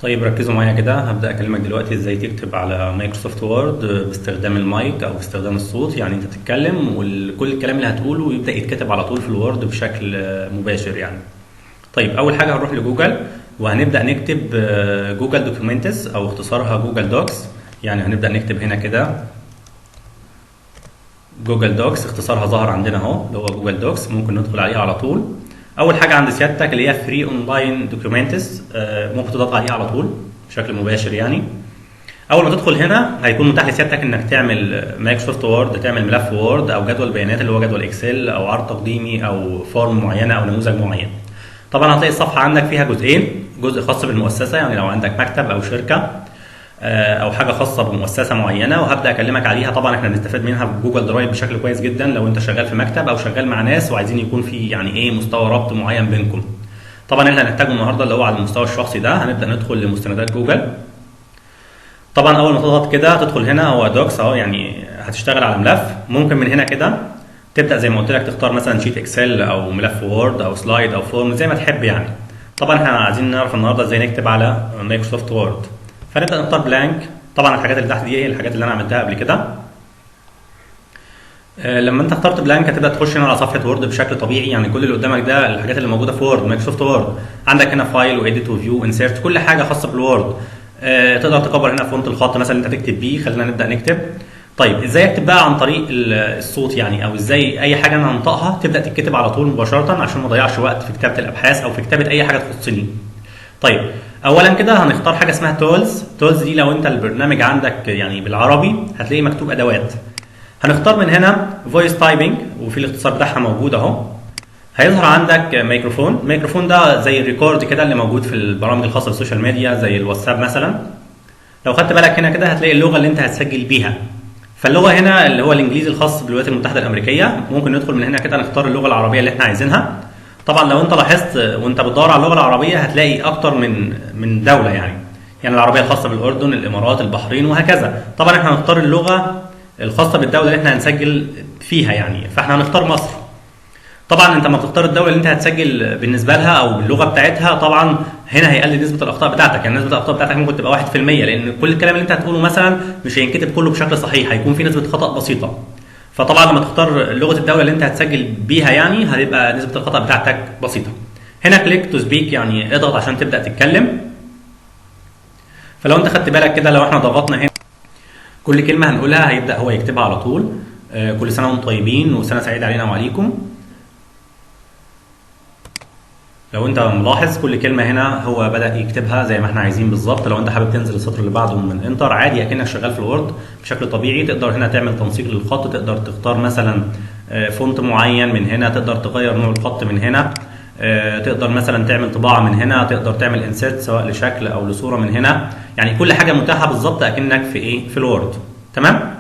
طيب ركزوا معايا كده، هبدأ أكلمك دلوقتي إزاي تكتب على مايكروسوفت وورد باستخدام المايك أو باستخدام الصوت. يعني أنت تتكلم وكل الكلام اللي هتقوله يبدأ يتكتب على طول في الوورد بشكل مباشر يعني. طيب أول حاجة هنروح لجوجل وهنبدأ نكتب جوجل دوكيومنتس أو اختصارها جوجل دوكس. يعني هنبدأ نكتب هنا كده جوجل دوكس، اختصارها ظهر عندنا اهو اللي هو جوجل دوكس. ممكن ندخل عليها على طول. اول حاجه عند سيادتك اللي هي فري اونلاين دوكيومنتس، ممكن تضغط عليها على طول بشكل مباشر يعني. اول ما تدخل هنا هيكون متاح لسيادتك انك تعمل مايكروسوفت وورد، تعمل ملف وورد او جدول بيانات اللي هو جدول اكسل او عرض تقديمي او فورم معينه او نموذج معين. طبعا هتلاقي الصفحه عندك فيها جزئين، جزء خاص بالمؤسسه يعني لو عندك مكتب او شركه او حاجه خاصه بمؤسسه معينه، وهبدا اكلمك عليها. طبعا احنا بنستفاد منها في جوجل درايف بشكل كويس جدا لو انت شغال في مكتب او شغال مع ناس وعايزين يكون في يعني ايه مستوى ربط معين بينكم. طبعا اللي هنحتاجه النهارده اللي هو على المستوى الشخصي ده، هنبدا ندخل لمستندات جوجل. طبعا اول ما تضغط كده تدخل هنا هو دوكس اهو، يعني هتشتغل على ملف. ممكن من هنا كده تبدا زي ما قلت لك تختار مثلا شيت اكسل او ملف وورد او سلايد او فورم زي ما تحب يعني. طبعا احنا عايزين نعرف النهارده ازاي نكتب على مايكروسوفت وورد، فنبدا نختار بلانك. طبعا الحاجات اللي تحت دي هي الحاجات اللي انا عملتها قبل كده. لما انت اخترت بلانك هتبدا تخش هنا على صفحه وورد بشكل طبيعي، يعني كل اللي قدامك ده الحاجات اللي موجوده في وورد مايكروسوفت وورد. عندك هنا فايل واديت وفيو انسيرت، كل حاجه خاصه بالوورد. تقدر تكبر هنا فونت الخط مثلا اللي انت تكتب بيه. خلينا نبدا نكتب. طيب ازاي اكتب بقى عن طريق الصوت يعني، او ازاي اي حاجه انا هنطقها تبدا تتكتب على طول مباشره عشان ما اضيعش وقت في كتابه الابحاث او في كتابه اي حاجه تخصني. طيب اولا كده هنختار حاجه اسمها تولز دي لو انت البرنامج عندك يعني بالعربي هتلاقي مكتوب ادوات. هنختار من هنا فويس تايبنج وفي الاختصار بتاعها موجود اهو. هيظهر عندك ميكروفون ده زي الريكورد كده اللي موجود في البرامج الخاصه بالسوشيال ميديا زي الواتساب مثلا. لو خدت بالك هنا كده هتلاقي اللغه اللي انت هتسجل بيها، فاللغه هنا اللي هو الانجليزي الخاص بالولايات المتحده الامريكيه. ممكن ندخل من هنا كده نختار اللغه العربيه اللي احنا عايزينها. طبعا لو انت لاحظت وانت بتدور على اللغه العربيه هتلاقي اكتر من دوله يعني العربيه الخاصه بالاردن، الامارات، البحرين وهكذا. طبعا احنا هنختار اللغه الخاصه بالدوله اللي احنا هنسجل فيها يعني، فاحنا هنختار مصر. طبعا انت لما بتختار الدوله اللي انت هتسجل بالنسبه لها او باللغه بتاعتها، طبعا هنا هيقلل نسبه الاخطاء بتاعتك. يعني نسبه الاخطاء بتاعتك ممكن تبقى 1%، لان كل الكلام اللي انت هتقوله مثلا مش هينكتب كله بشكل صحيح، هيكون في نسبه خطا بسيطه. فطبعا لما تختار لغه الدوله اللي انت هتسجل بيها يعني هتبقى نسبه الخطا بتاعتك بسيطه. هنا كليك تو سبيك يعني اضغط عشان تبدا تتكلم. فلو انت خدت بالك كده لو احنا ضغطنا هنا كل كلمه هنقولها هيبدا هو يكتبها على طول. كل سنه وانتم طيبين وسنه سعيده علينا وعليكم. لو انت ملاحظ كل كلمه هنا هو بدا يكتبها زي ما احنا عايزين بالظبط. لو انت حابب تنزل السطر اللي بعده من انتر عادي اكنك شغال في الوورد بشكل طبيعي. تقدر هنا تعمل تنسيق للخط، تقدر تختار مثلا فونت معين من هنا، تقدر تغير نوع الخط من هنا، تقدر مثلا تعمل طباعه من هنا، تقدر تعمل انسيرت سواء لشكل او لصوره من هنا. يعني كل حاجه متاحه بالظبط اكنك في ايه في الوورد. تمام.